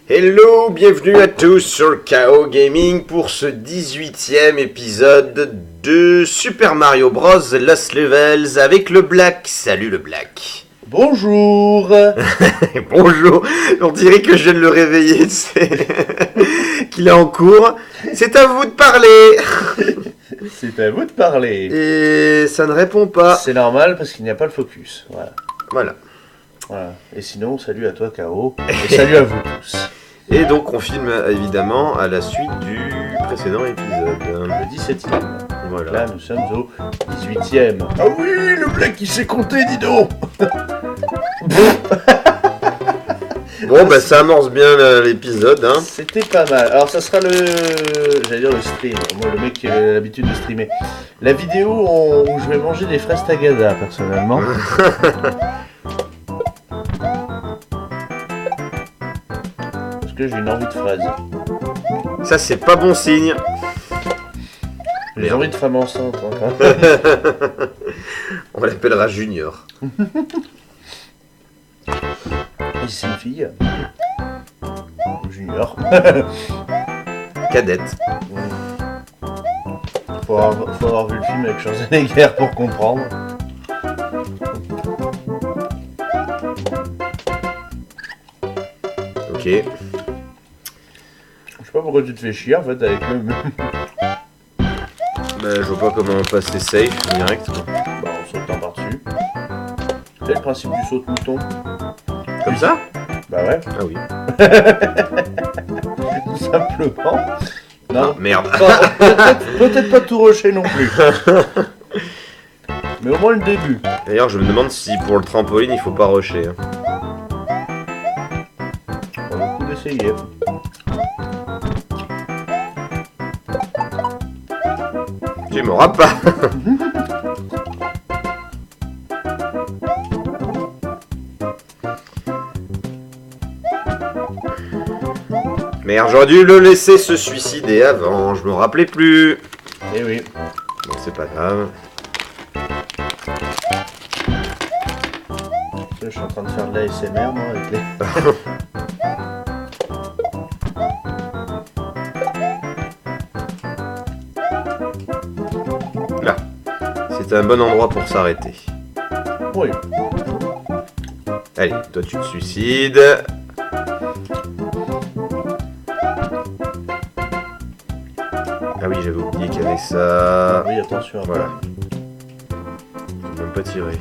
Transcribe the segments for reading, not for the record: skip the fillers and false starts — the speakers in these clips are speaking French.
Hello, bienvenue à tous sur KO Gaming pour ce 18e épisode de Super Mario Bros. Lost Levels avec le Black. Salut le Black. Bonjour. Bonjour, on dirait que je viens de le réveiller, qu'il est en cours. C'est à vous de parler. C'est à vous de parler. Et ça ne répond pas. C'est normal parce qu'il n'y a pas le focus. Voilà. Et sinon, salut à toi KO. Et salut à vous tous. Et donc on filme évidemment à la suite du précédent épisode. Le 17e. Voilà. Là, nous sommes au 18e. Ah oui, le Black qui sait compter, dis donc. Bon, bah ça amorce bien l'épisode, hein. C'était pas mal. Alors, ça sera j'allais dire le stream. Moi, le mec qui a l'habitude de streamer. La vidéo où je vais manger des fraises tagada, personnellement. Parce que j'ai une envie de fraises. Ça, c'est pas bon signe. J'ai envie de femme enceinte, encore. On l'appellera Junior. Et c'est une fille. Junior. Cadette. Faut avoir vu le film avec Schwarzenegger pour comprendre. Ok. Je sais pas pourquoi tu te fais chier en fait avec le... Bah, je vois pas comment passer safe direct. Bah on saute par-dessus. C'est le principe du saut de mouton. Comme ça? Bah ouais. Ah oui. Tout simplement. Non. Merde. Peut-être pas tout rusher non plus. Mais au moins le début. D'ailleurs, je me demande si pour le trampoline, il faut pas rusher. Hein. On va beaucoup d'essayer. Tu m'auras pas. Merde, j'aurais dû le laisser se suicider avant, je me rappelais plus. Eh oui. Bon, c'est pas grave. Je suis en train de faire de l'ASMR moi avec les... Là. C'est un bon endroit pour s'arrêter. Oui. Allez, toi tu te suicides. Ah oui, j'avais oublié qu'il y avait ça. Oui, attention. Voilà. Faut même pas tirer.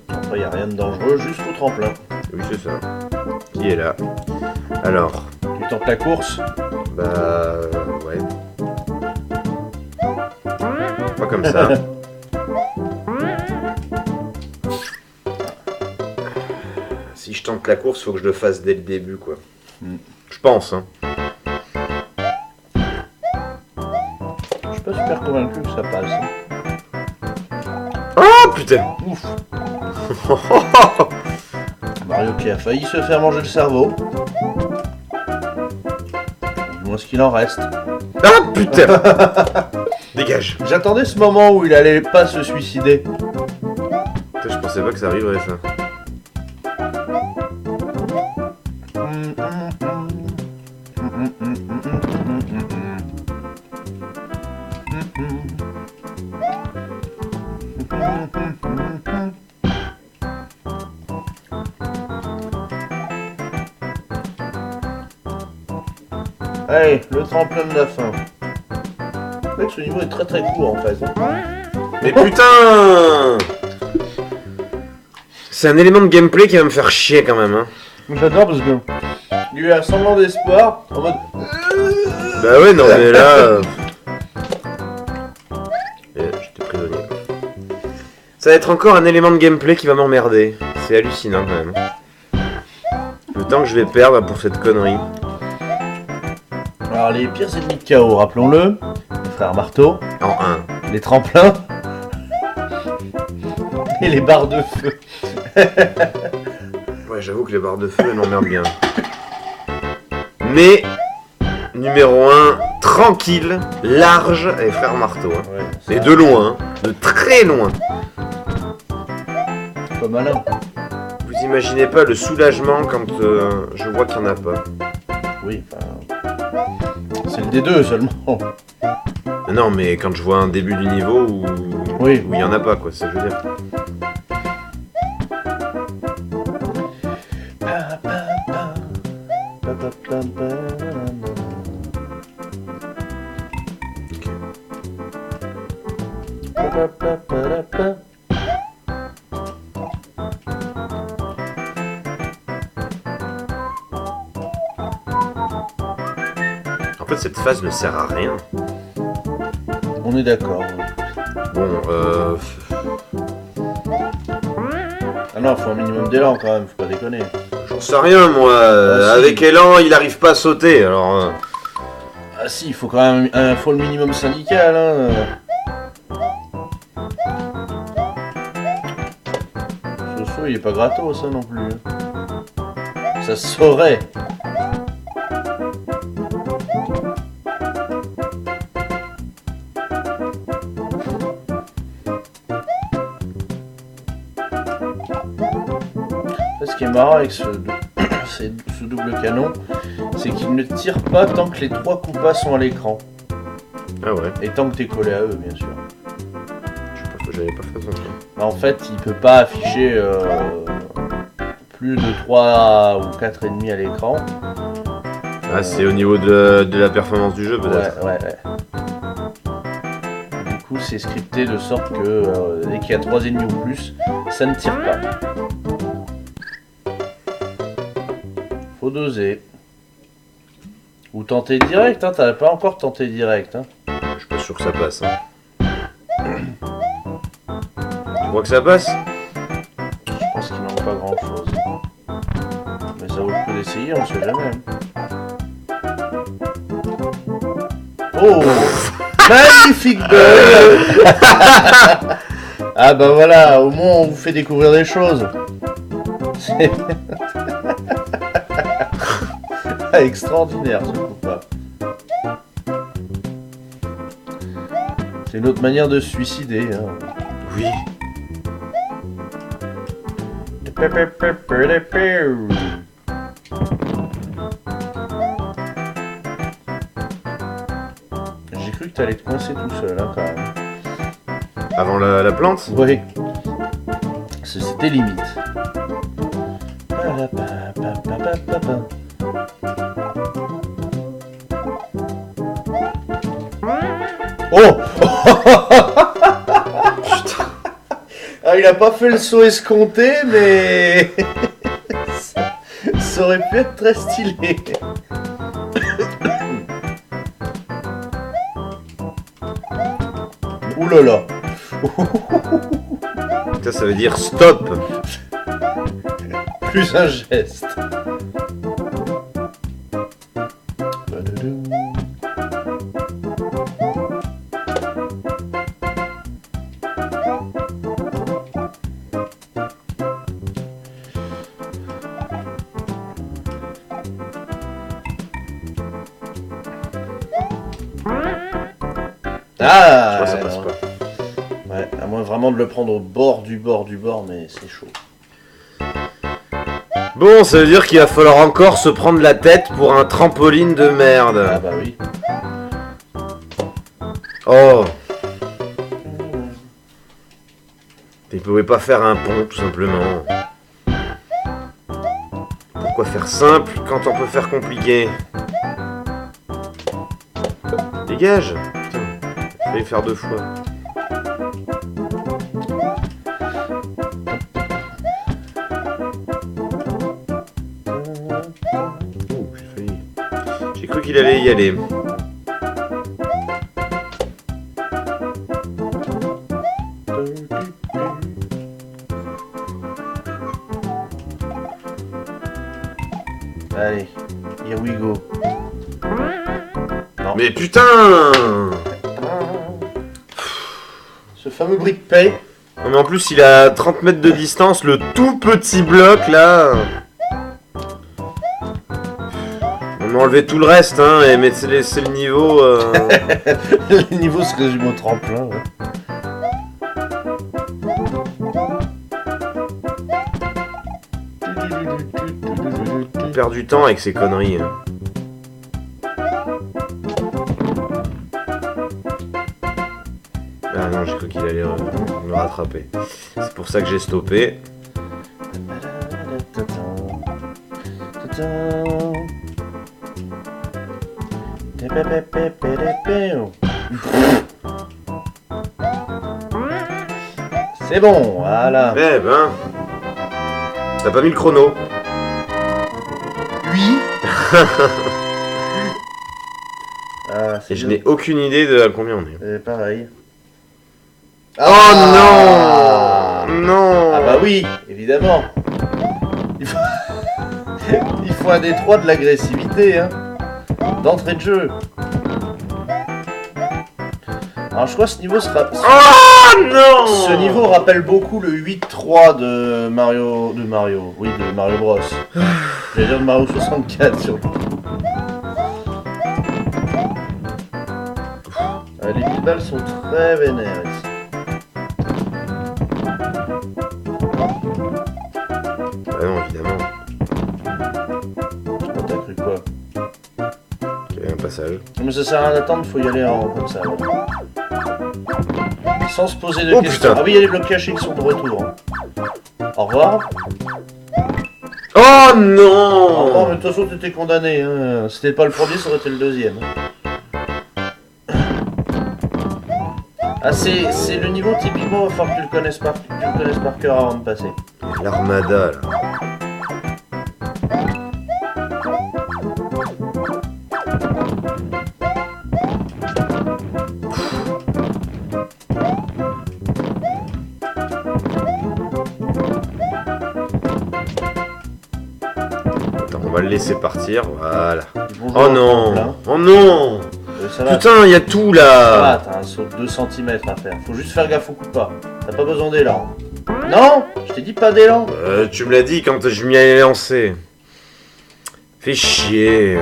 Après, il n'y a rien de dangereux, juste au tremplin. Oui, c'est ça. Qui est là? Alors, Tu tentes la course. bah... ouais. Pas comme ça. Si je tente la course, faut que je le fasse dès le début, quoi. Je pense, hein. Je suis pas super convaincu que ça passe. Oh, putain. Ouf. Mario qui a failli se faire manger le cerveau. Du moins ce qu'il en reste. Ah, putain. Dégage. J'attendais ce moment où il allait pas se suicider. Putain, je pensais pas que ça arriverait, ça. Allez, le tremplin de la fin. En fait, ce niveau est très très court en fait. Mais putain. C'est un élément de gameplay qui va me faire chier quand même, hein. J'adore parce que il y a eu un semblant d'espoir en mode. Bah ouais, non mais là... J'étais prisonnier. Ça va être encore un élément de gameplay qui va m'emmerder. C'est hallucinant quand même. Le temps que je vais perdre pour cette connerie. Alors les pires ennemis de KO, rappelons-le, les frères marteau, En 1. les tremplins et les barres de feu. Ouais, j'avoue que les barres de feu elles m'emmerdent bien. Mais numéro 1, tranquille, large, et frère marteau. Hein. Ouais, Mais de loin, hein, de très loin. Pas malin. Vous imaginez pas le soulagement quand je vois qu'il n'y en a pas. Oui, enfin... C'est le D2 seulement. Non, mais quand je vois un début du niveau où Oui. il n'y en a pas, quoi, c'est ça que je veux dire. En fait, cette phase ne sert à rien. On est d'accord. Bon, Ah non, faut un minimum d'élan quand même, faut pas déconner. j'en sais rien, moi. si. Avec élan, il arrive pas à sauter, alors... Ah si, il faut quand même faut le minimum syndical. Hein. Ce saut, il est pas gratos, ça non plus. Hein. Ça se saurait. Ce qui est marrant avec ce double canon, c'est qu'il ne tire pas tant que les 3 compas sont à l'écran. Ah ouais, Et tant que t'es collé à eux, bien sûr. j'avais pas fait attention. En fait, il peut pas afficher plus de 3 ou 4 ennemis à l'écran. Ah, c'est au niveau de la performance du jeu, peut-être. Ouais. Du coup, c'est scripté de sorte que dès qu'il y a 3 ennemis ou plus, ça ne tire pas. Faut doser. Ou tenter direct, hein. T'as pas encore tenté direct, hein. Je suis pas sûr que ça passe. Hein. Tu crois que ça passe? Je pense qu'il manque pas grand chose. Mais ça vaut le coup d'essayer, on sait jamais. Oh, magnifique bug. Ah bah voilà, au moins on vous fait découvrir des choses. C'est extraordinaire ce coup-là. C'est une autre manière de se suicider. Hein. Oui. J'ai cru que t'allais te coincer tout seul, hein, quand même. Avant la plante? Oui. C'était limite. Oh. Putain. Ah, il a pas fait le saut escompté, mais ça aurait pu être très stylé. Ouh là là. Ça veut dire stop. Plus un geste. Ah, Je crois que ça passe pas. Ouais, à moins vraiment de le prendre au bord du bord, mais c'est chaud. Bon, ça veut dire qu'il va falloir encore se prendre la tête pour un trampoline de merde. Ah bah oui. Oh. Il pouvait pas faire un pont, tout simplement. Pourquoi faire simple quand on peut faire compliqué? Dégage. Putain, il fallait faire 2 fois. Oh, j'ai failli. J'ai cru qu'il allait y aller. Allez, here we go. Non. Mais putain! Ce fameux brick pay. Non mais en plus il a 30 mètres de distance, le tout petit bloc là. On enlever tout le reste, hein, et laisser le niveau... Le niveau se résume au tremplin, ouais. On perd du temps avec ces conneries. Hein. Ah non, j'ai cru qu'il allait me rattraper. C'est pour ça que j'ai stoppé. C'est bon, voilà. Eh ben... T'as pas mis le chrono? Oui. Ah, et je n'ai aucune idée de à combien on est. Pareil. Oh non! Non! Ah bah oui, évidemment. Il faut, il faut un D3 de l'agressivité, hein. D'entrée de jeu. Alors je crois que ce niveau sera... Oh non! Ce niveau rappelle beaucoup le 8-3 de Mario... Oui, de Mario Bros. J'allais dire de Mario 64 surtout. Les billes balles sont très vénères ici. Ah non, évidemment. T'as cru quoi? Il y avait un passage. Mais ça sert à rien d'attendre, faut y aller comme ça. Ouais. Sans se poser de Oh, questions. putain. Ah oui, il y a les blocs cachés qui sont de retour. Hein. Au revoir. Oh Au revoir, non! mais de toute façon t'étais condamné. Hein. C'était pas le premier, ça aurait été le deuxième. Ah c'est le niveau typiquement, il va falloir que tu le connaisses par cœur avant de passer. L'armada là. Attends, on va le laisser partir, voilà. Bonjour, Oh non! là. Oh non! Ça va, Putain, il y a tout ça là! va, t'as un saut de 2 cm à faire. Faut juste faire gaffe au coup de pas. T'as pas besoin d'élan. Non, je t'ai dit pas d'élan. Tu me l'as dit quand je m'y allais lancer. Fais chier.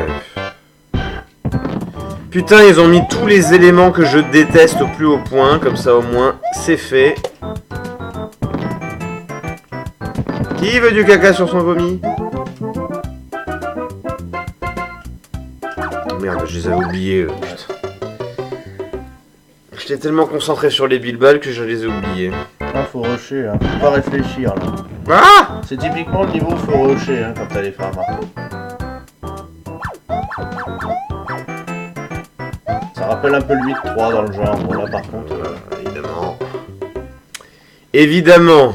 Putain, ils ont mis tous les éléments que je déteste au plus haut point, comme ça au moins c'est fait. Qui veut du caca sur son vomi? Merde, je les avais oubliés, putain. J'étais tellement concentré sur les billes-balles que je les ai oubliés. Ah, faut rusher, hein. Faut pas réfléchir, là. Ah! C'est typiquement le niveau où faut rusher, hein, quand t'as les freins marteau. Ça rappelle un peu le 8-3 dans le genre. Bon, là, par contre... Évidemment. Évidemment.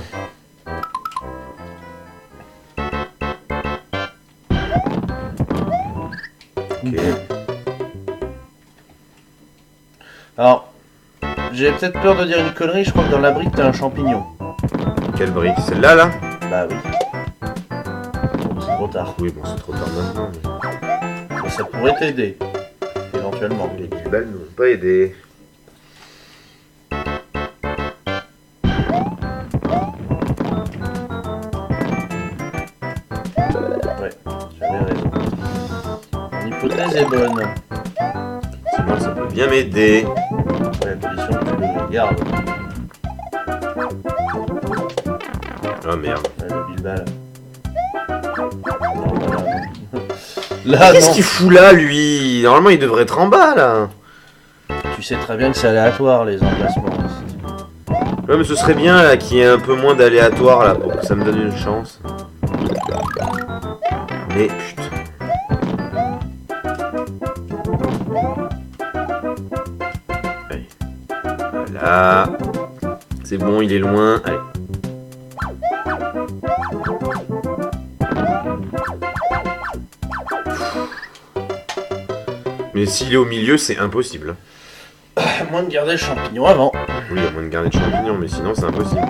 Ok. Alors, j'ai peut-être peur de dire une connerie, je crois que dans la brique, t'as un champignon. Quelle brique? Celle-là, là? Bah oui. Bon, c'est trop tard. Oui, bon, c'est trop tard maintenant. Mais ça pourrait t'aider, éventuellement. Les billes-balles ne m'ont pas aidé. Ouais, j'avais raison. Mon hypothèse est bonne. Sinon, ça peut bien m'aider. Ouais, à condition que tu le gardes. Oh merde. Ouais, le bilbal. Non, voilà, non. Là, Qu'est-ce non. qu'il fout là, lui? Normalement, il devrait être en bas, là. Tu sais très bien que c'est aléatoire, les emplacements. Ouais, mais ce serait bien, là, qu'il y ait un peu moins d'aléatoire, là, pour que ça me donne une chance. Mais, putain. Allez. Voilà. C'est bon, il est loin. Allez. Mais s'il est au milieu, c'est impossible. À moins de garder le champignon avant. Oui, à moins de garder de champignons, mais sinon c'est impossible.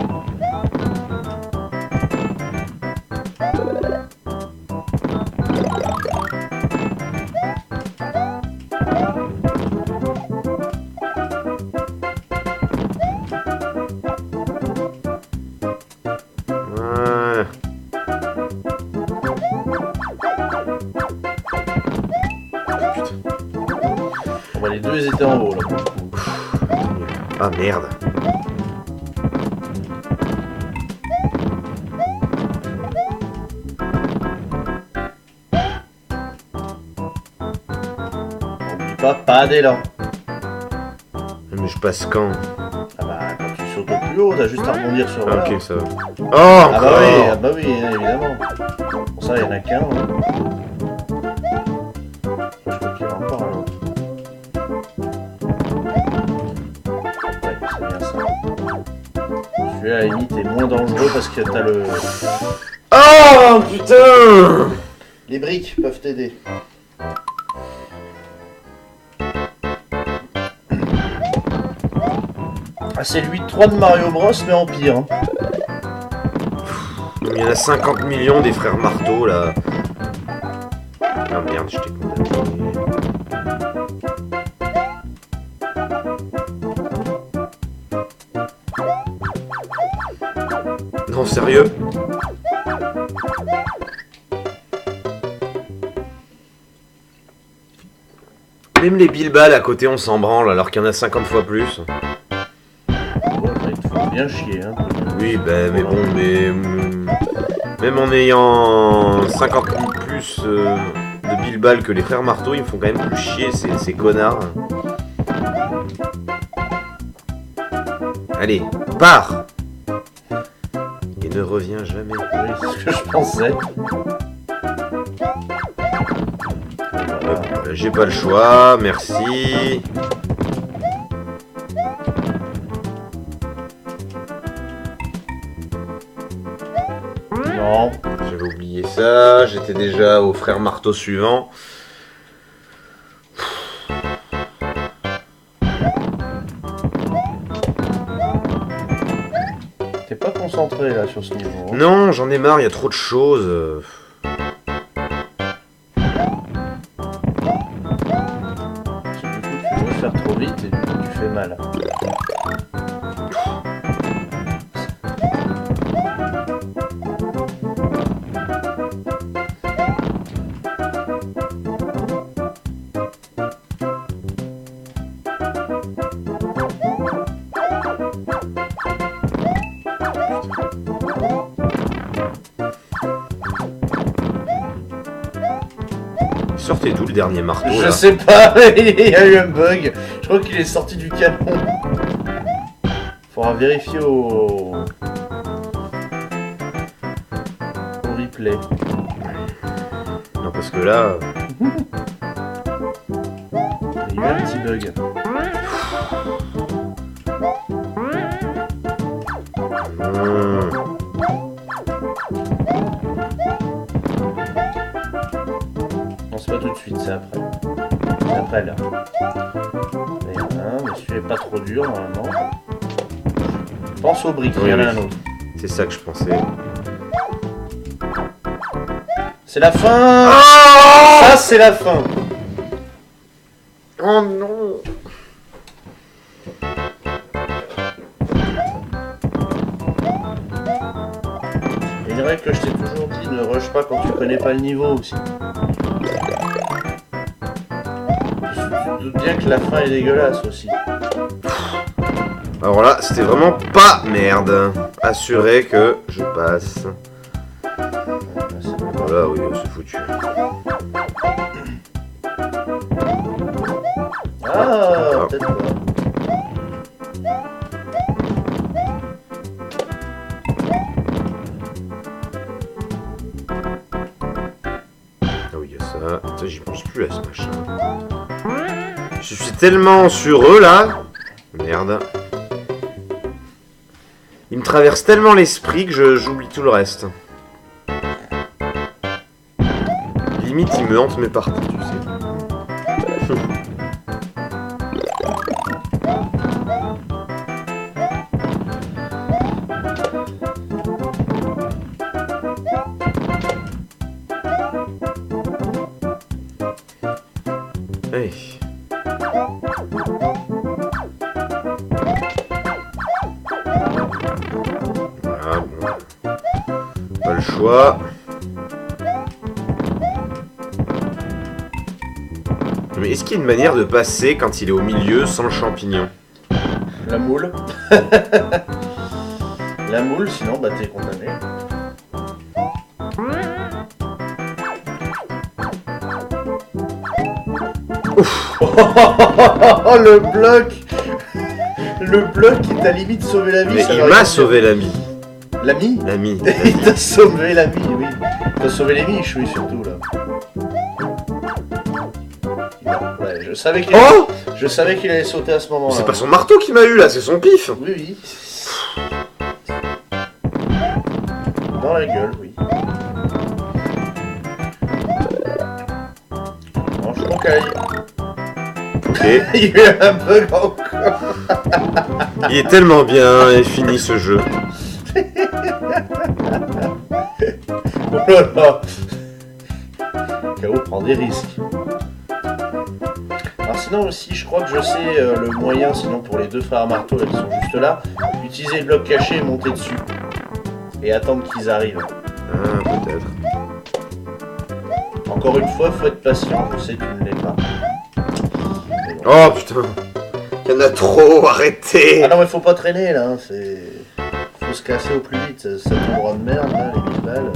Voilà. Ouais, les deux ils étaient en haut là pour le coup. Ah merde. Pas d'élan. Mais je passe quand? Ah bah quand tu sautes au plus haut, t'as juste à rebondir sur Ah, là. ok, ça va. Oh, Ah encore. bah oui, évidemment. Pour ça, il y en a qu'un. Hein. Je crois qu'il y en a encore un autre. Ouais, c'est bien ça. Celui-là, à la limite, est moins dangereux parce que t'as le... Oh, putain. Les briques peuvent t'aider. Ah, c'est le 8-3 de Mario Bros, mais en pire. Hein. Il y en a 50 millions des frères Marteau là. Ah merde, je t'ai condamné. Non, sérieux? Même les Bilbal à côté, on s'en branle alors qu'il y en a 50 fois plus. Ouais, il te faut bien chier. Hein. Oui, ben, mais bon, mais. Même en ayant 50 000 plus de Bilbal que les frères Marteau, ils me font quand même plus chier, ces connards. Allez, pars! Et ne reviens jamais. Oui, c'est ce que je pensais. Voilà. J'ai pas le choix, merci. Non. J'avais oublié ça, j'étais déjà au frère Marteau suivant. T'es pas concentré là sur ce niveau. Hein. Non, j'en ai marre, il y a trop de choses. Parce que du coup, tu veux faire trop vite et tu fais mal. Sortez d'où le dernier marteau Je là? sais pas, il y a eu un bug. Je crois qu'il est sorti du canon. Faudra vérifier au replay. Non, parce que là. Il y a eu un petit bug. Non, c'est pas tout de suite, c'est après. C'est après là. Il y en a un, mais celui-là est pas trop dur normalement. Pense au briques, il y en a un autre. C'est ça que je pensais. C'est la fin. Oh, Ça, c'est la fin. oh non! Et une règle que je t'ai toujours dit, ne rush pas quand tu connais pas le niveau aussi. Tu te doutes bien que la fin est dégueulasse aussi. Alors là, c'était vraiment pas merde. Assuré que je passe. Voilà, oui, c'est foutu. Ah, peut-être pas. Ah oui, il y a ça. Ça, j'y pense plus à ce machin. Je suis tellement sur eux là. Merde. Ils me traversent tellement l'esprit que j'oublie tout le reste. Limite, ils me hantent mes parties, tu sais. Hey. Voilà, bon. Pas le choix. Mais est-ce qu'il y a une manière de passer quand il est au milieu sans le champignon? La moule. La moule, sinon bah t'es condamné. Oh le bloc. Le bloc qui t'a limite sauvé la vie. Mais il m'a sauvé l'ami. L'ami? L'ami. Il t'a sauvé l'ami, oui. T'as sauvé les miches, oui, surtout là. Ouais, je savais qu'il Oh! Je savais qu'il allait sauter à ce moment-là. C'est pas son marteau qui m'a eu là, c'est son pif. Oui, oui. Dans la gueule, oui. Mange ton caille. Ok. Il y a eu un bug encore. Il est tellement bien et fini ce jeu. Oh là là. KO prend des risques. Alors sinon aussi, je crois que je sais le moyen, sinon pour les deux frères marteaux là, qui sont juste là, utiliser le bloc caché et monter dessus. Et attendre qu'ils arrivent. Ah, peut-être. Encore une fois, faut être patient, je sais que tu ne l'es pas. Oh putain. Il y en a trop, arrêtez. Ah non mais faut pas traîner là, hein, c'est... Faut se casser au plus vite, ça tombera de merde là, les 1000 balles.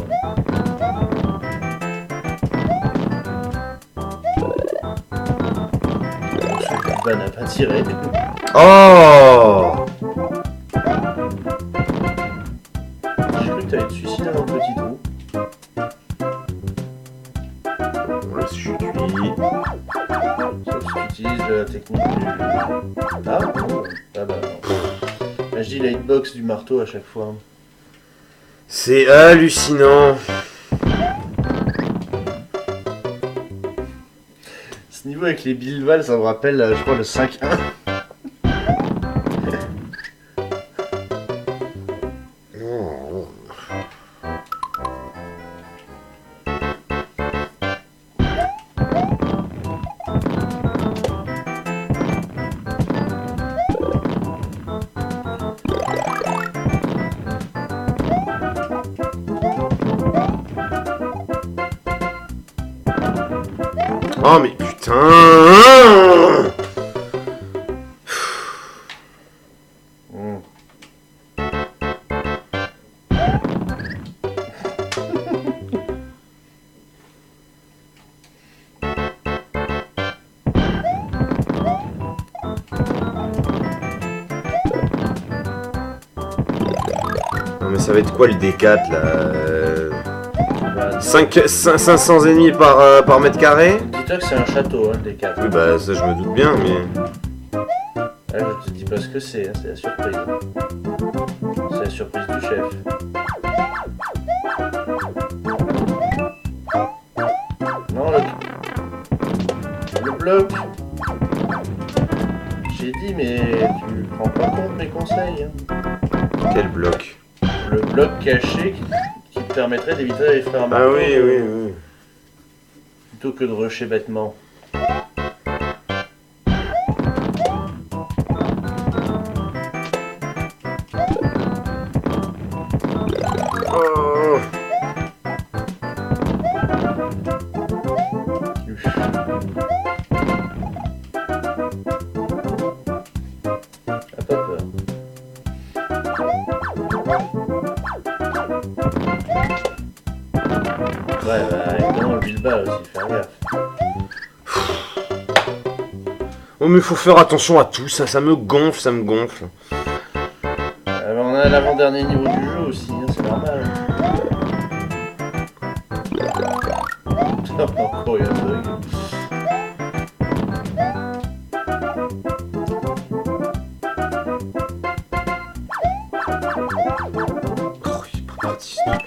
Ce n'a pas tiré. Oh. J'ai cru que t'allais te suicider dans le petit trou. Bon, là, je suis cuit. Sauf si tu utilises la technique du... Ah bon. Ah bah non. Là, je dis la hitbox du marteau à chaque fois. C'est hallucinant. Ce niveau avec les bilvals, ça me rappelle, je crois, le 5-1. Oh. Oh mais putain. Non mais ça va être quoi le D4 là 500 ennemis par mètre carré? Dis-toi que c'est un château, hein, des 4. Oui bah ça je me doute bien mais... Là, je te dis pas ce que c'est, hein, c'est la surprise. C'est la surprise du chef. Non, le bloc. J'ai dit, mais tu prends pas compte mes conseils. Hein. Quel bloc? Le bloc caché qui te permettrait d'éviter les frères Ah marteaux. oui, oui, oui. Plutôt que de rusher bêtement. Oh. Uf. Ah, pas peur. Ouais, bah évidemment le Bilbao aussi, faire gaffe. Oh mais faut faire attention à tout, ça me gonfle, ça me gonfle. On a l'avant-dernier niveau du jeu aussi, hein, c'est normal. Encore il y a un bug. Oh, il est pas parti, cette merde.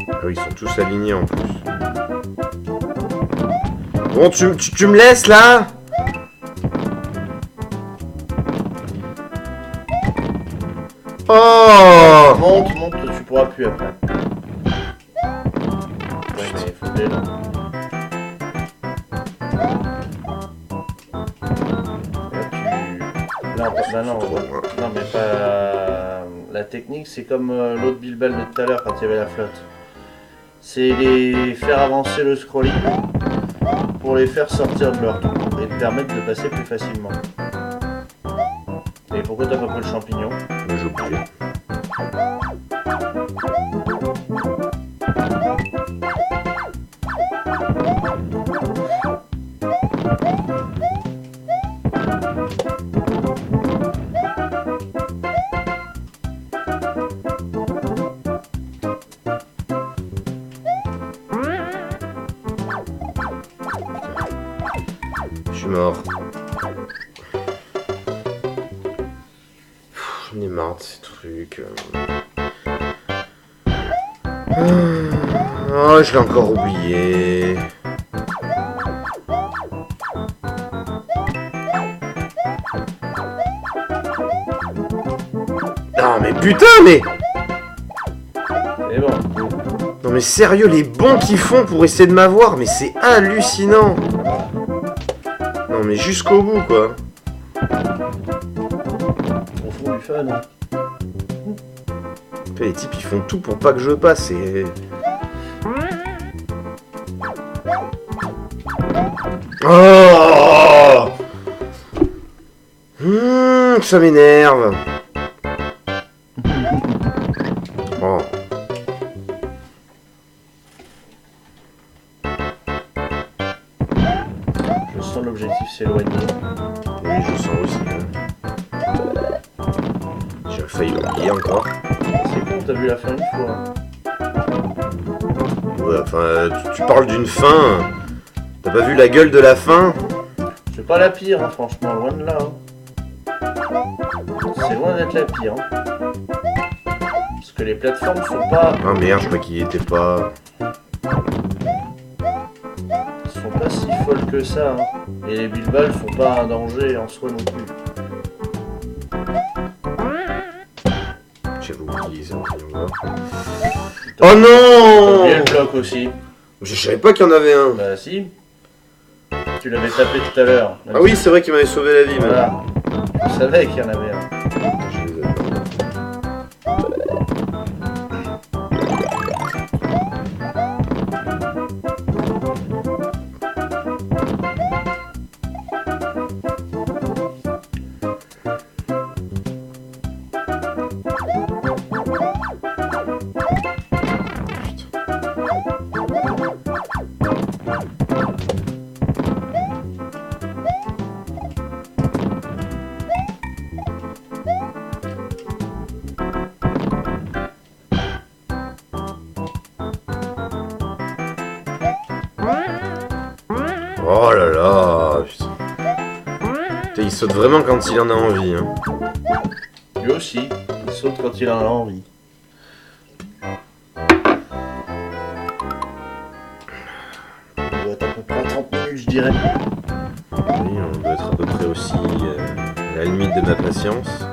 Ah oui, ils sont tous alignés en plus. Bon, tu me laisses là? Oh! Monte, tu pourras plus après. Ouais, mais faut aller là. Là, bah non, non, mais pas... La technique, c'est comme l'autre Bilbal de tout à l'heure quand il y avait la flotte. c'est les faire avancer le scrolling pour les faire sortir de leur trou et te permettre de passer plus facilement. Et pourquoi t'as pas pris le champignon? Mais j'ai oublié. Je suis mort. J'en ai marre de ces trucs. Oh, je l'ai encore oublié. Non mais putain mais... Et bon. Non mais sérieux, les bons qu'ils font pour essayer de m'avoir, mais c'est hallucinant. Non mais jusqu'au bout quoi. Au fond du fun. Hein. Les types ils font tout pour pas que je passe et... Oh ça m'énerve. Oh. Je sens l'objectif s'éloigner. Oui, je sens aussi. J'ai failli l'oublier encore. C'est con, t'as vu la fin une fois. Ouais, enfin, tu parles d'une fin. T'as pas vu la gueule de la fin? C'est pas la pire, hein, franchement, loin de là. Hein. C'est loin d'être la pire. Hein. Parce que les plateformes sont pas... Ah merde, je crois qu'il y était pas. sont pas si folles que ça. Hein. Et les bilballes sont pas un danger en soi non plus. J'avais oublié ça. Oh non! Oublié le bloc aussi. Je savais pas qu'il y en avait un. Bah si. Tu l'avais tapé tout à l'heure. Ah oui, c'est vrai qu'il m'avait sauvé la vie. Voilà. Je savais qu'il y en avait un. Je les avais. Oh là là, putain. Putain, il saute vraiment quand il en a envie. Hein. Lui aussi, il saute quand il en a envie. On doit être à peu près à 30 minutes, je dirais. Oui, on doit être à peu près aussi à la limite de ma patience.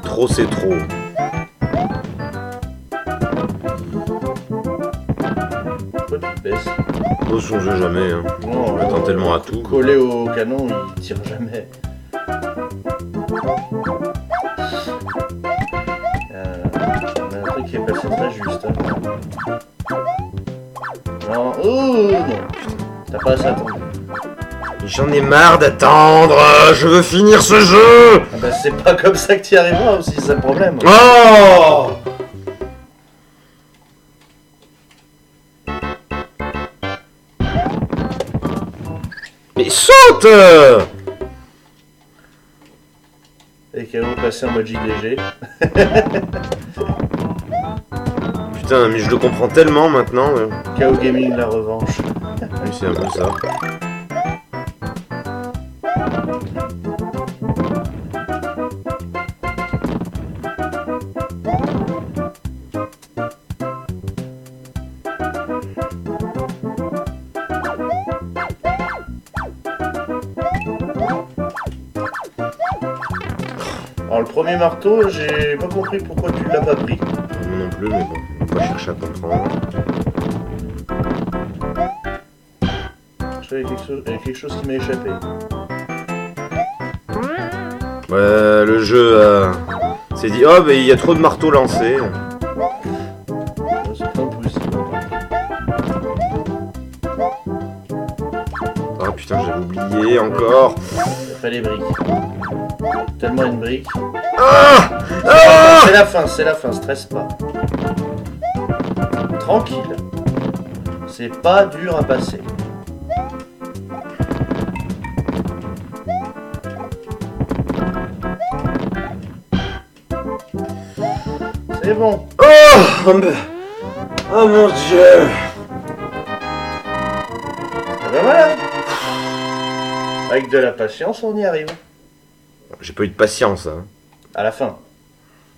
Trop, c'est trop. Pourquoi tu te baisses? Oh, on sait jamais. Hein. Non, On attend tellement à tout. Collé au canon, il tire jamais. On a un truc qui est passé très juste. Hein. Non, oh non, t'as pas assez attendu. J'en ai marre d'attendre. Je veux finir ce jeu. Ah bah c'est pas comme ça que t'y arriveras aussi, c'est ça le problème. Oh! Mais saute! Et KO passé en mode JDG. Putain, mais je le comprends tellement maintenant. KO Gaming la revanche. Oui, c'est un peu ça. Alors le premier marteau, j'ai pas compris pourquoi tu l'as pas pris. Moi non plus, mais bon, on va chercher à comprendre. Je sais, il y a quelque chose qui m'a échappé. Ouais, le jeu s'est dit, oh, mais il y a trop de marteaux lancés. C'est putain, j'avais oublié encore. J'ai fait les briques. Tellement une brique. Ah ah C'est la fin, stresse pas. Tranquille. C'est pas dur à passer. C'est bon. Oh mon dieu. Et ben voilà. Avec de la patience, on y arrive. J'ai pas eu de patience, hein. À la fin.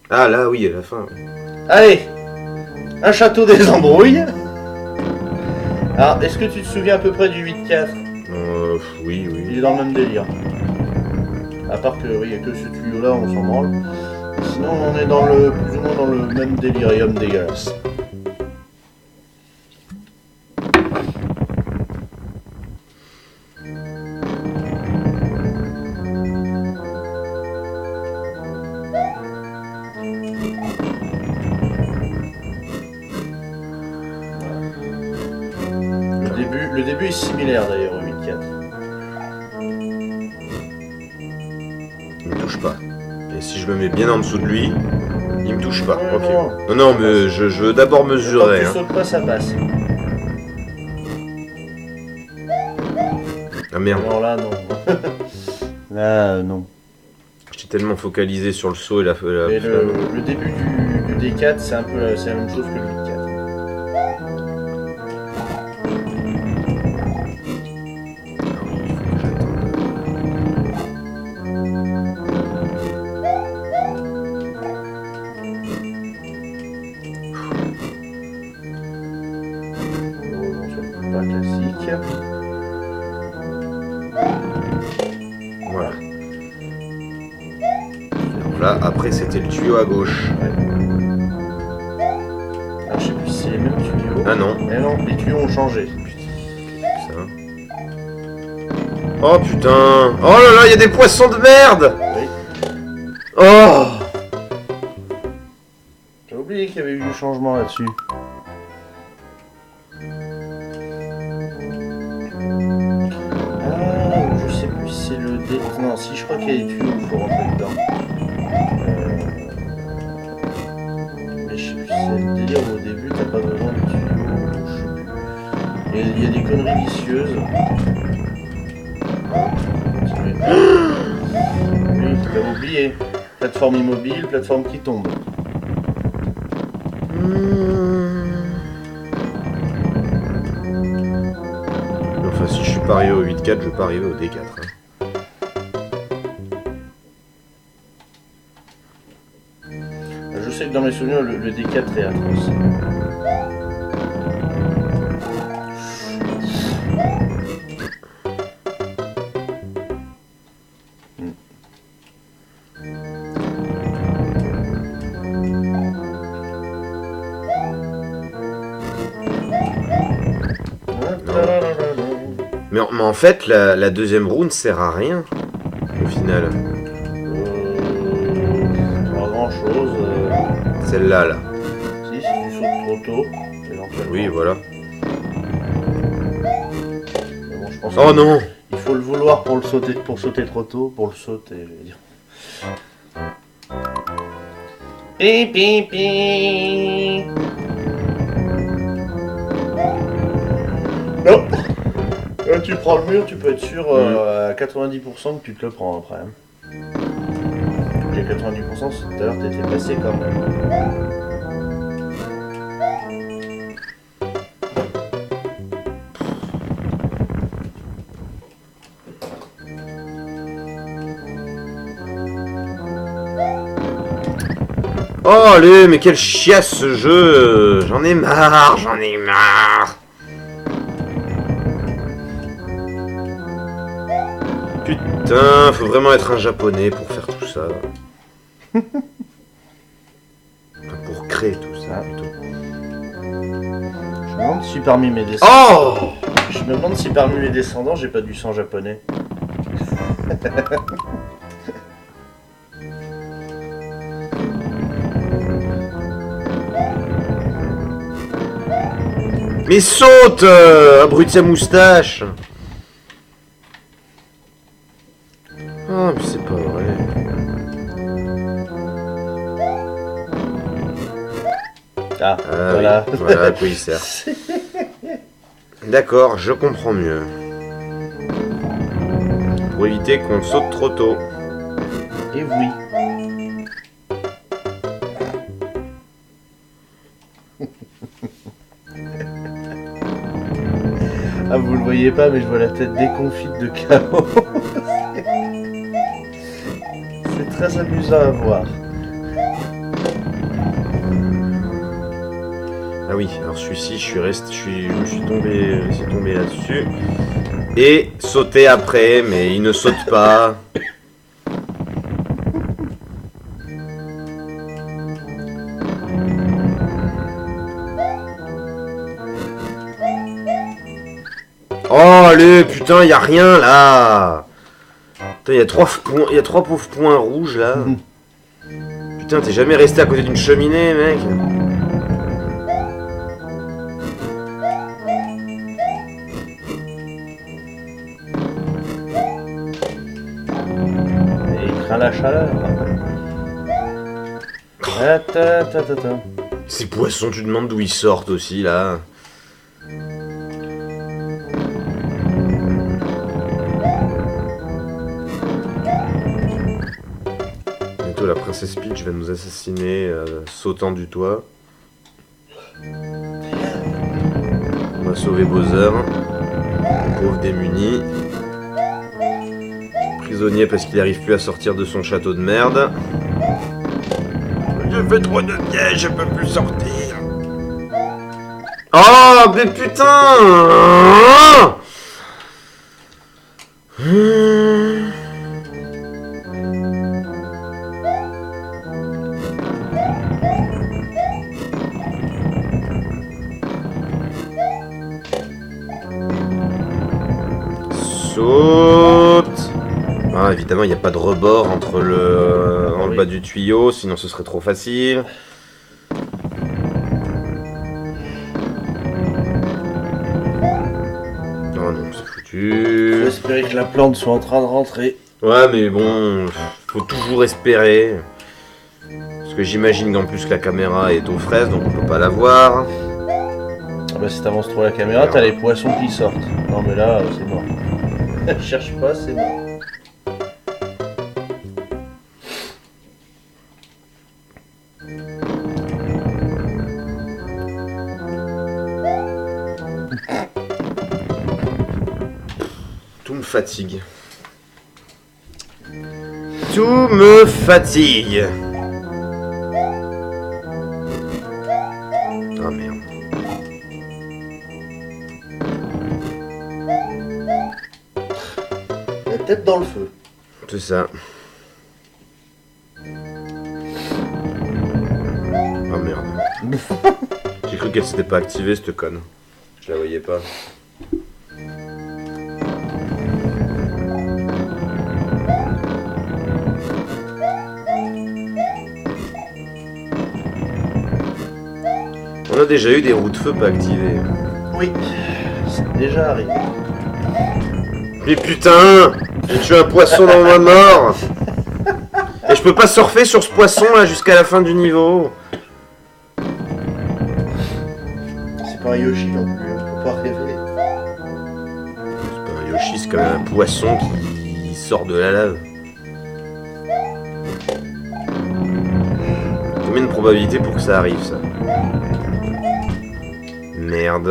Ah là, oui, à la fin. Allez. Un château des embrouilles. Alors, est-ce que tu te souviens à peu près du 8-4 ? Oui, oui. Il est dans le même délire. À part que, oui, il n'y a que ce tuyau-là, on s'en branle. Sinon, on est dans le, plus ou moins dans le même délirium dégueulasse. Le début est similaire d'ailleurs au 8-4. Il me touche pas. Et si je me mets bien en dessous de lui, il me touche pas. Ouais, Ok. non. Non, mais je veux d'abord mesurer. Quand tu sautes pas, ça passe. Ah merde. Non, là, non. Là, non. J'étais tellement focalisé sur le saut et la Et le début du D4, c'est un peu c'est la même chose que le 8-4. Pas classique. Voilà. Alors là, après, c'était le tuyau à gauche. Ouais. Alors, je sais plus si c'est les mêmes tuyaux. Ah non. Mais non, les tuyaux ont changé. Ça. Oh putain. Oh là là, il y a des poissons de merde. Oui. Oh. J'ai oublié qu'il y avait eu du changement là-dessus. Ah, je sais plus si c'est le dé. Non, si je crois qu'il y a des tuyaux où il faut rentrer dedans. Mais je sais plus si c'est le délire où au début t'as pas besoin de tuyaux. Je sais plus. Et il y a des conneries vicieuses. Oui, t'as oublié. Plateforme immobile, plateforme qui tombe. Enfin, si je suis pas arrivé au 8-4, je vais pas arriver au D4. Hein. Je sais que dans mes souvenirs, le D4 est atroce. Mais en fait, la deuxième roue ne sert à rien, au final. Pas grand chose. Celle-là, là. Si tu sautes trop tôt, éventuellement. Oui, voilà. Mais bon, je pense Oh non. il faut le vouloir pour sauter trop tôt, pour le sauter, je veux dire. Pi pi pi. Non. Tu prends le mur, tu peux être sûr à 90% que tu te le prends après. J'ai 90%, tout à l'heure t'étais passé quand même. Oh allez, mais quel chiasse ce jeu. J'en ai marre, j'en ai marre. Putain, faut vraiment être un japonais pour faire tout ça. Enfin, pour créer tout ça, plutôt. Je me demande si parmi mes descendants... Oh. Je me demande si parmi mes descendants, j'ai pas du sang japonais. Mais saute, abruti à moustache. Oh, mais c'est pas vrai. Ah, Ah voilà. oui, voilà à quoi il sert. D'accord, je comprends mieux. Pour éviter qu'on saute trop tôt. Et oui. Ah, vous le voyez pas, mais je vois la tête déconfite de K.O. C'est très amusant à voir. Ah oui, alors celui-ci, je me suis tombé, laissé tomber là-dessus. Et sauter après, mais il ne saute pas. Oh, allez, putain, y a rien là. Putain, y a trois pauvres points rouges là. Putain, t'es jamais resté à côté d'une cheminée, mec. Et il craint la chaleur. Attends. Ces poissons, tu demandes d'où ils sortent aussi là. Bientôt la princesse Peach va nous assassiner sautant du toit. On va sauver Bowser. Pauvre démuni. Prisonnier parce qu'il n'arrive plus à sortir de son château de merde. J'ai fait trop de pièges, je peux plus sortir. Oh, mais putain! Saute! Ah, évidemment, il n'y a pas de rebord entre le bas du tuyau, sinon ce serait trop facile. Oh non, c'est foutu. Faut espérer que la plante soit en train de rentrer. Ouais, mais bon, faut toujours espérer. Parce que j'imagine qu'en plus que la caméra est aux fraises, donc on peut pas la voir. Ah bah si t'avances trop la caméra, t'as les poissons qui sortent. Non mais là, c'est mort. Cherche pas, c'est mort. Tout me fatigue. Tout me fatigue. Ah merde. La tête dans le feu. C'est ça. Ah merde. J'ai cru qu'elle s'était pas activée cette conne. Je la voyais pas. On a déjà eu des roues de feu pas activées. Oui, c'est déjà arrivé. Mais putain, j'ai tué un poisson dans ma mort. Et je peux pas surfer sur ce poisson là jusqu'à la fin du niveau. C'est pas un Yoshi non plus, faut pas rêver. C'est pas un Yoshi, c'est quand même un poisson qui sort de la lave. Combien de probabilités pour que ça arrive ça? Merde.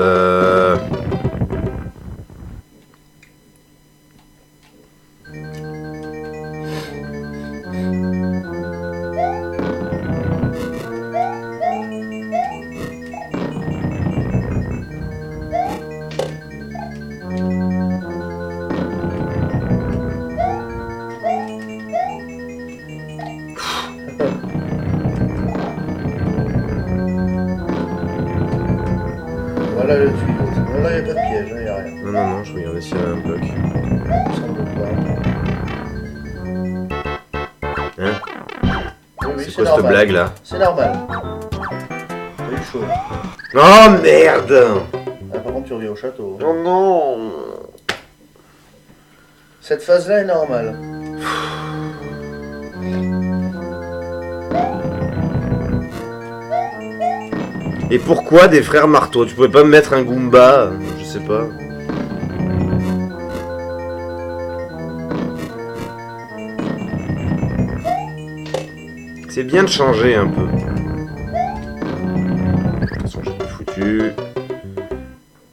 Voilà le tuyau. Voilà, il n'y a pas de piège, il n'y a rien. Non, je regardais s'il y avait un bloc. Il me semble pas. Hein? Oui, C'est quoi cette blague là? C'est normal. T'as eu chaud. Oh merde! Ah, par contre, tu reviens au château. Oh non! Cette phase-là est normale. Et pourquoi des frères marteaux? Tu pouvais pas me mettre un Goomba? Je sais pas. C'est bien de changer un peu. De toute façon, j'ai tout foutu.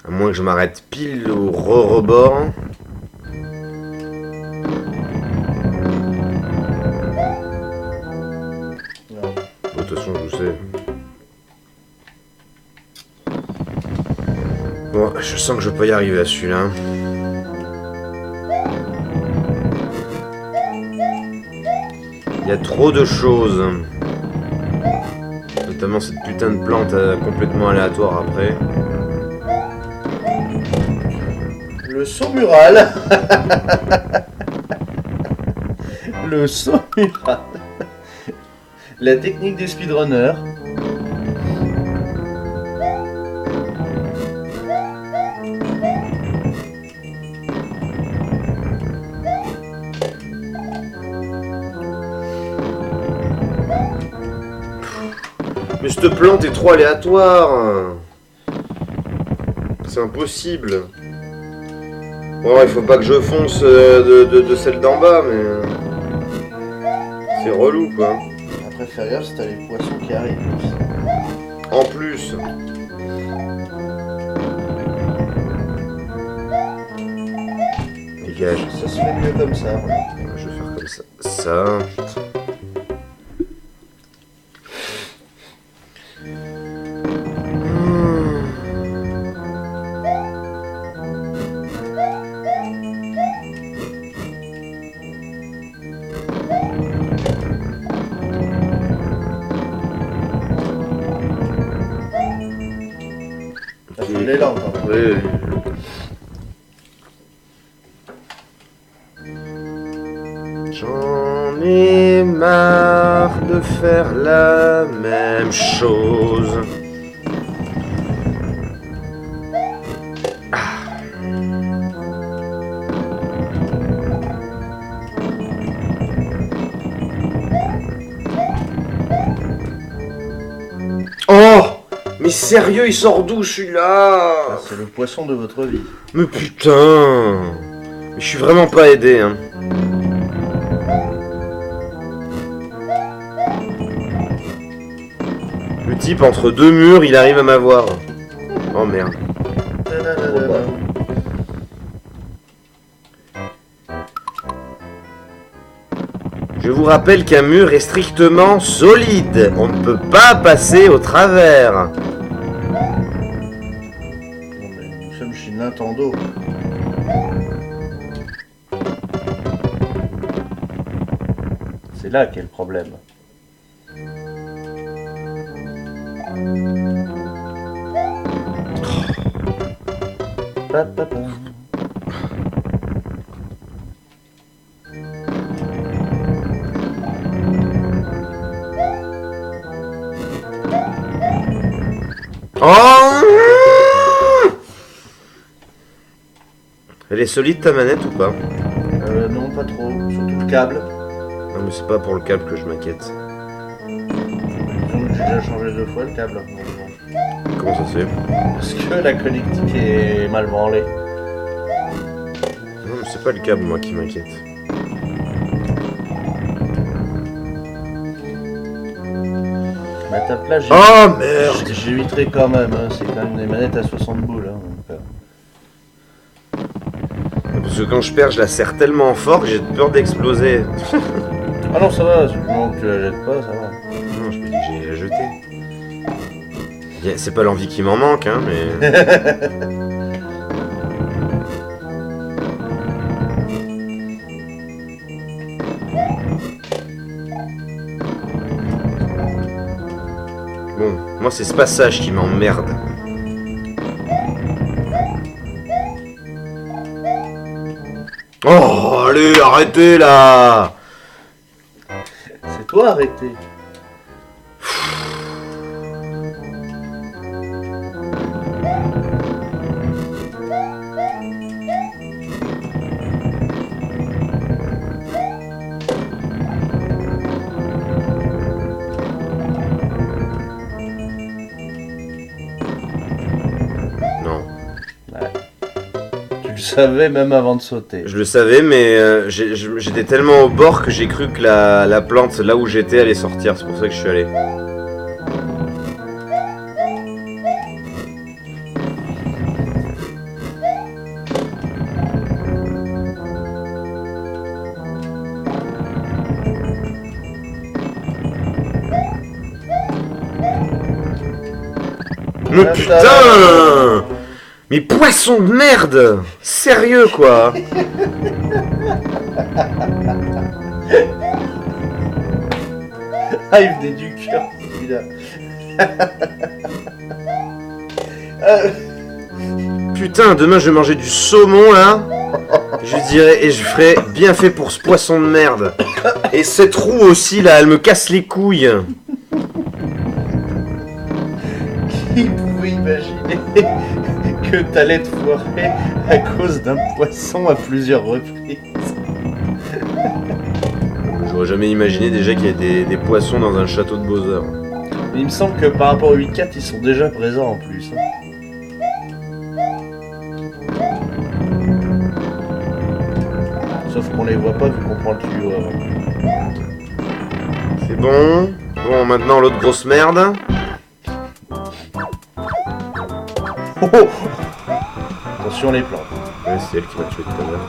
À moins que je m'arrête pile au rebord. Non. De toute façon, je sais. Bon, je sens que je peux y arriver à celui-là. Il y a trop de choses. Notamment cette putain de plante complètement aléatoire après. Le saut mural. Le saut mural. La technique des speedrunners. Mais cette plante est trop aléatoire. C'est impossible. Bon, il faut pas que je fonce de celle d'en bas, mais... c'est relou, quoi. Après, faire gaffe, c'est les poissons qui arrivent. En plus. Dégage. Ça se fait mieux comme ça. Je vais faire comme ça. Ça. Il est lent quand même. Oui. J'en ai marre de faire la même chose. Oh! Mais sérieux, il sort d'où celui-là? Ah, c'est le poisson de votre vie. Mais putain! Mais je suis vraiment pas aidé, hein. Le type, entre deux murs, il arrive à m'avoir. Oh merde. Je vous rappelle qu'un mur est strictement solide. On ne peut pas passer au travers. Bon, mais nous sommes chez Nintendo. C'est là qu'est le problème. Pa, pa, pa. Oh! Elle est solide ta manette ou pas? Non, pas trop. Surtout le câble. Non mais c'est pas pour le câble que je m'inquiète. Disons que j'ai déjà changé 2 fois le câble. Donc bon. Comment ça se fait? Parce que la connectique est mal branlée. Non mais c'est pas le câble moi qui m'inquiète. Mais à ta place, Oh merde! j'éviterai quand même. Hein. C'est quand même des manettes à 60 boules. Hein, donc, Parce que quand je perds, je la serre tellement fort que j'ai peur d'exploser. Ah non, ça va. Du moment que tu la jettes pas, ça va. Non, je me dis que j'ai la jeter. C'est pas l'envie qui m'en manque, hein, mais... Bon, moi c'est ce passage qui m'emmerde. Oh, allez, arrêtez là! C'est toi arrêté. le savais même avant de sauter. Je le savais, mais j'étais tellement au bord que j'ai cru que la plante, là où j'étais, allait sortir. C'est pour ça que je suis allé. Mais putain! Mais poisson de merde! Sérieux quoi! Ah, il venait du cœur, celui-là. Putain, demain je vais manger du saumon là. Je dirais, et je ferai bien fait pour ce poisson de merde. Et cette roue aussi là, elle me casse les couilles. Qui pouvait imaginer que t'allais te foirer à cause d'un poisson à plusieurs reprises? J'aurais jamais imaginé déjà qu'il y ait des poissons dans un château de Bowser. Il me semble que par rapport au 8-4, ils sont déjà présents en plus. Sauf qu'on les voit pas vu qu'on prend le tuyau avant. C'est bon. Bon, maintenant l'autre grosse merde. Oh oh. Attention les plantes. Ouais, c'est elle qui m'a tué tout à l'heure.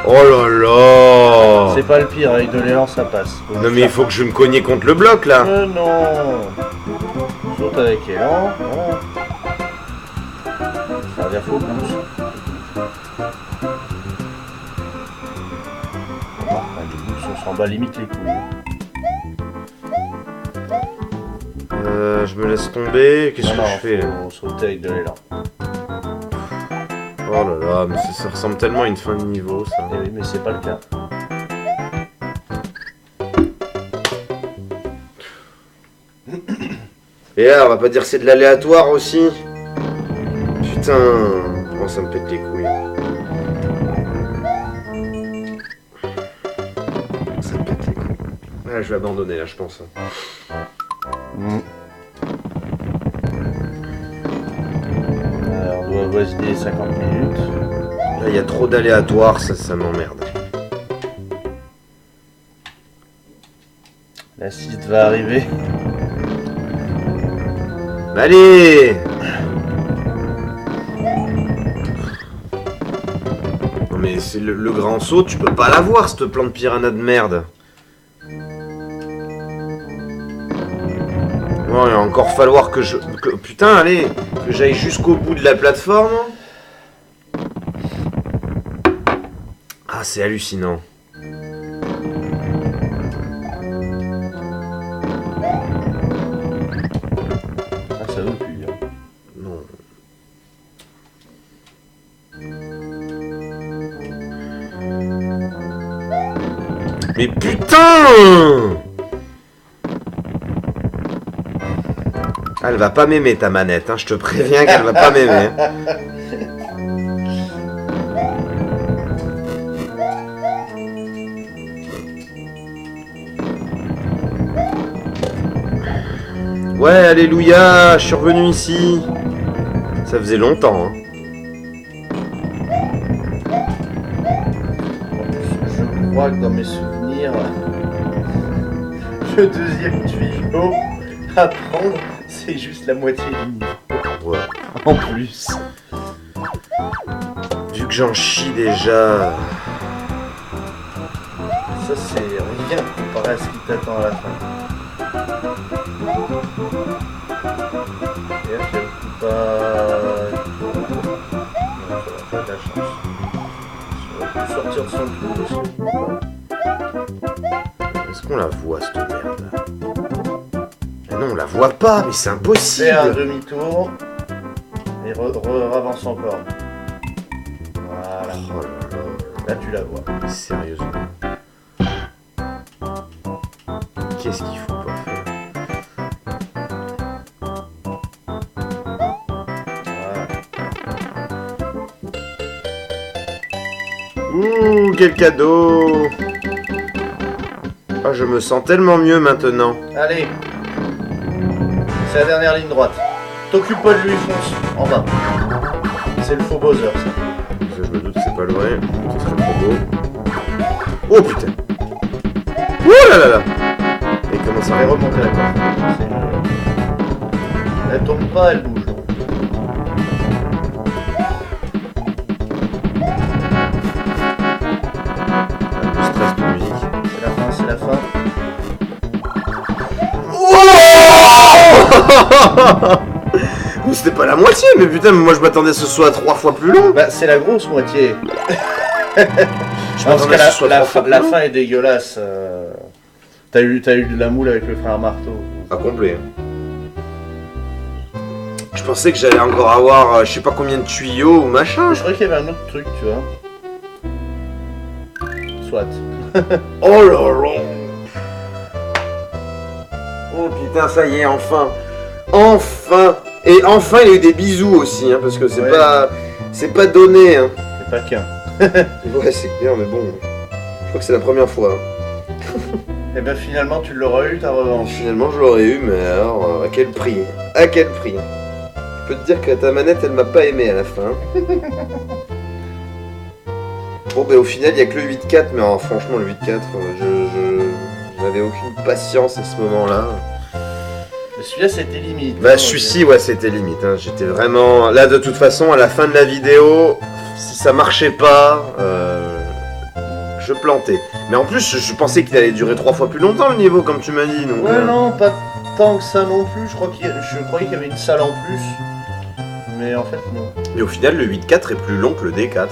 Oh là là! C'est pas le pire, avec de l'élan ça passe. Non mais il faut que je me cogne contre le bloc là! Non! Saute avec élan, voilà. Faire des faux boost. Les boosts, on s'en bat limite les couilles. Je me laisse tomber, qu'est-ce que je fais là? Faut sauter avec de l'élan. Oh là là, mais ça ressemble tellement à une fin de niveau ça. Eh oui, mais c'est pas le cas. Et là, on va pas dire que c'est de l'aléatoire aussi? Putain, oh, ça me pète les couilles. Ça me pète les couilles. Ah, je vais abandonner là, je pense. Alors, on doit avoisiner 50 minutes. Là, il y a trop d'aléatoires, ça m'emmerde. La 6 va arriver. Allez! Non mais c'est le grand saut, tu peux pas l'avoir cette plante piranha de merde. Bon, il va encore falloir que putain, allez, que j'aille jusqu'au bout de la plateforme. Ah, c'est hallucinant. Ah, ça veut plus. Hein. Non. Mais putain! Ah, elle va pas m'aimer ta manette, hein. Je te préviens qu'elle va pas m'aimer. Ouais, alléluia, je suis revenu ici. Ça faisait longtemps, hein. Je crois que dans mes souvenirs, le deuxième tuyau à prendre, c'est juste la moitié du niveau. Ouais. En plus. Vu que j'en chie déjà. Ça, c'est rien comparé à ce qui t'attend à la fin. Et là, je pas... Non, ça va pas de la chance. Ça va plus sortir de son trou aussi. Est-ce qu'on la voit, cette merde? Ah non, on la voit pas, mais c'est impossible. Fais un demi-tour et avance encore. Voilà. Oh là là. Là, tu la vois. Sérieusement. Qu'est-ce qu'il faut pas faire? Voilà. Ouh, quel cadeau! Ah, je me sens tellement mieux maintenant. Allez. C'est la dernière ligne droite. T'occupes pas de lui, fonce en bas. C'est le faux Bowser, ça. Je me doute, c'est pas le vrai. Ce serait trop beau. Oh putain. Oh là là là. Et comment ça Elle va remonter la corde. Elle tombe pas, elle bouge. Donc. Le stress de musique. C'est la fin, c'est la fin. Mais c'était pas la moitié, mais putain, mais moi je m'attendais à ce soit 3 fois plus long. Bah, c'est la grosse moitié. Je Parce m'attendais que à ce que ce soit 3 fois plus la long. fin est dégueulasse. T'as eu de la moule avec le frère Marteau. Pas complet. Je pensais que j'allais encore avoir je sais pas combien de tuyaux ou machin. Je croyais qu'il y avait un autre truc, tu vois. Soit. Oh là là. Oh putain, ça y est, enfin. Enfin. Et enfin, il y a eu des bisous aussi, hein, parce que c'est Ouais. pas donné. Hein. C'est pas qu'un. Ouais, c'est clair, mais bon. Je crois que c'est la première fois. Et ben finalement, tu l'auras eu ta revanche. Finalement, je l'aurais eu, mais alors, à quel prix? À quel prix? Je peux te dire que ta manette, elle m'a pas aimé à la fin. Bon, ben au final, il y a que le 8.4, mais franchement, le 8.4, je n'avais aucune patience à ce moment-là. Mais celui-là, c'était limite. Bah, celui-ci, ouais, c'était limite. Hein. J'étais vraiment. Là, de toute façon, à la fin de la vidéo, si ça marchait pas, je plantais. Mais en plus, je pensais qu'il allait durer 3 fois plus longtemps le niveau, comme tu m'as dit. Donc, Ouais, non, pas tant que ça non plus. Je croyais qu'il y avait une salle en plus. Mais en fait, non. Mais au final, le 8.4 est plus long que le D4.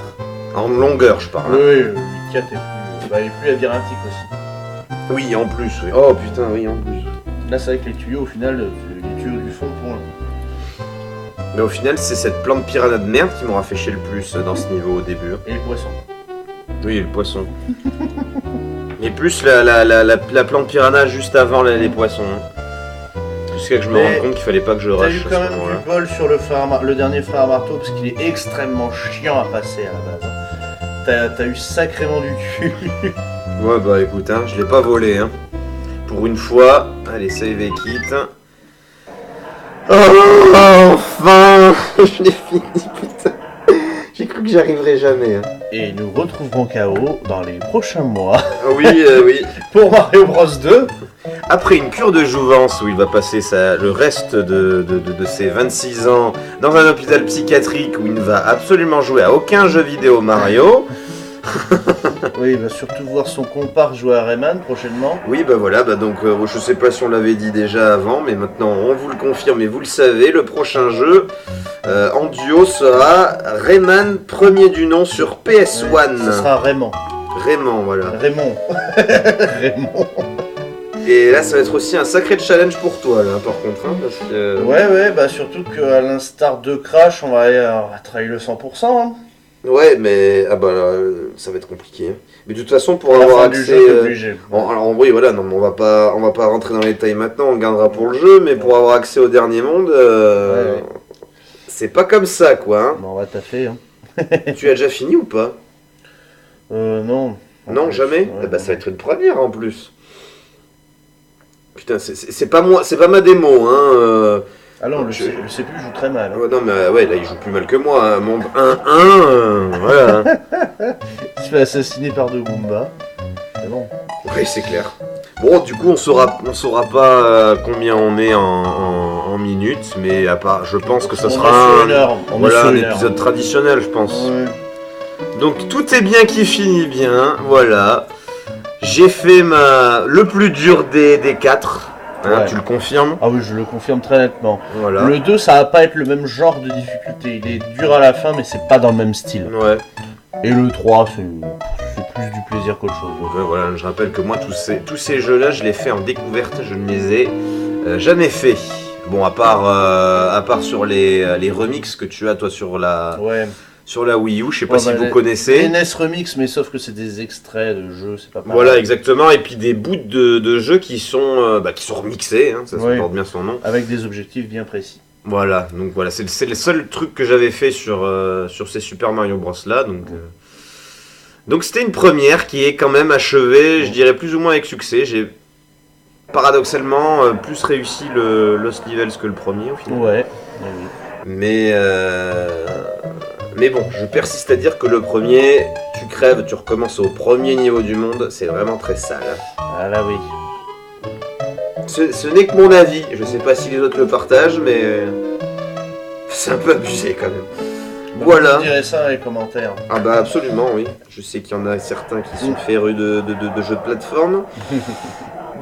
En longueur, je parle. Oui, Hein. oui, le 8.4 est plus, il est plus labyrinthique aussi. Oui, en plus. Oui. Oh putain, oui, en plus. Là, c'est avec les tuyaux, au final, les tuyaux du fond pour Mais au final, c'est cette plante piranha de merde qui m'aura fait chier le plus dans ce niveau au début. et les poissons. Oui, le poisson. Et plus la plante piranha juste avant les poissons. Hein. Jusqu'à que je me Mais rende compte qu'il fallait pas que je T'as rush eu à quand ce même moment-là. du bol sur le dernier frère marteau parce qu'il est extrêmement chiant à passer à la base. T'as eu sacrément du cul. Ouais, bah écoute, hein, je l'ai pas volé. Hein. Pour une fois, allez, save et quitte. Oh, enfin. Je l'ai fini, putain. J'ai cru que j'y arriverais jamais. Hein. Et nous retrouverons KO dans les prochains mois Oui, oui. pour Mario Bros 2. Après une cure de jouvence où il va passer le reste de ses 26 ans dans un hôpital psychiatrique où il ne va absolument jouer à aucun jeu vidéo Mario. Oui, il va surtout voir son compare jouer à Rayman prochainement. Oui, bah voilà, bah donc je sais pas si on l'avait dit déjà avant, mais maintenant on vous le confirme et vous le savez, le prochain jeu en duo sera Rayman premier du nom sur PS1. Ce sera Raymond. Raymond, voilà. Raymond. Raymond. Et là, ça va être aussi un sacré challenge pour toi, là, par contre, hein, parce que... Ouais, bah surtout qu'à l'instar de Crash, on va trahir le 100%. Hein. Ouais, mais ah bah là, ça va être compliqué. Hein. Mais de toute façon, pour À la avoir fin du accès, jeu, t'es obligé. en vrai, voilà, non, mais on va pas rentrer dans les détails maintenant, on le gardera pour le jeu, mais pour avoir accès au dernier monde, Ouais. c'est pas comme ça, quoi. Hein. Bon, on va taffer. Hein. Tu as déjà fini ou pas? Non. Non, jamais. Ouais, Ah bah, ça va être une première en plus. Putain, c'est pas moi, c'est pas ma démo, hein. Ah non, le Je- CPU joue très mal. Hein. Ouais, non, mais ouais, là, il joue plus mal que moi. Hein. Monde 1-1, voilà. Hein. Il se fait assassiner par deux Goombas. C'est bon. Oui, c'est clair. Bon, du coup, on saura pas combien on est en minutes, mais à part, je pense que ça On est sera sur une heure. On est voilà, sur un une heure. épisode traditionnel, je pense. Ouais. Donc, tout est bien qui finit bien, voilà. J'ai fait le plus dur des 4, hein, Ouais. tu le confirmes. Ah oui, je le confirme très nettement. Voilà. Le 2, ça va pas être le même genre de difficulté. Il est dur à la fin, mais c'est pas dans le même style. Ouais. Et le 3, c'est plus du plaisir qu'autre chose. Ouais, voilà, je rappelle que moi, tous ces jeux-là, je les fais en découverte, je ne les ai jamais fait. Bon, à part sur les remixes que tu as, toi, sur la Wii U, je sais pas Ouais, si bah, vous les connaissez. NES Remix, mais sauf que c'est des extraits de jeux, c'est pas pareil. Voilà, exactement, et puis des bouts de jeux qui sont remixés, hein, ça Oui. porte bien son nom. Avec des objectifs bien précis. Voilà, donc voilà, c'est le seul truc que j'avais fait sur ces Super Mario Bros là, donc c'était une première qui est quand même achevée, je dirais plus ou moins avec succès. paradoxalement plus réussi le Lost Levels que le premier au final. Ouais, oui. Mais bon, je persiste à dire que le premier, tu crèves, tu recommences au premier niveau du monde, c'est vraiment très sale. Ah là oui. Ce n'est que mon avis, je sais pas si les autres le partagent, mais c'est un peu abusé quand même. Voilà. Vous direz ça dans les commentaires. Ah bah absolument, oui. Je sais qu'il y en a certains qui sont férus de jeux de plateforme.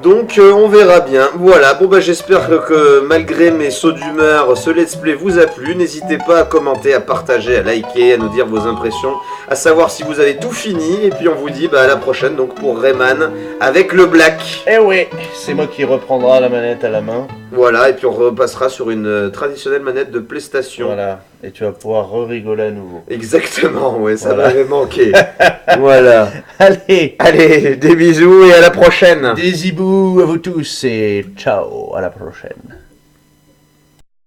Donc on verra bien. Voilà, bon bah j'espère que malgré mes sauts d'humeur, ce let's play vous a plu. N'hésitez pas à commenter, à partager, à liker, à nous dire vos impressions, à savoir si vous avez tout fini. Et puis on vous dit bah à la prochaine donc pour Rayman avec le Black. Eh oui, c'est moi qui reprendra la manette à la main. Voilà, et puis on repassera sur une traditionnelle manette de PlayStation. Voilà, et tu vas pouvoir rigoler à nouveau. Exactement, ouais, ça Voilà. m'avait manqué. Voilà. Allez, des bisous et à la prochaine. des hiboux à vous tous et ciao, à la prochaine.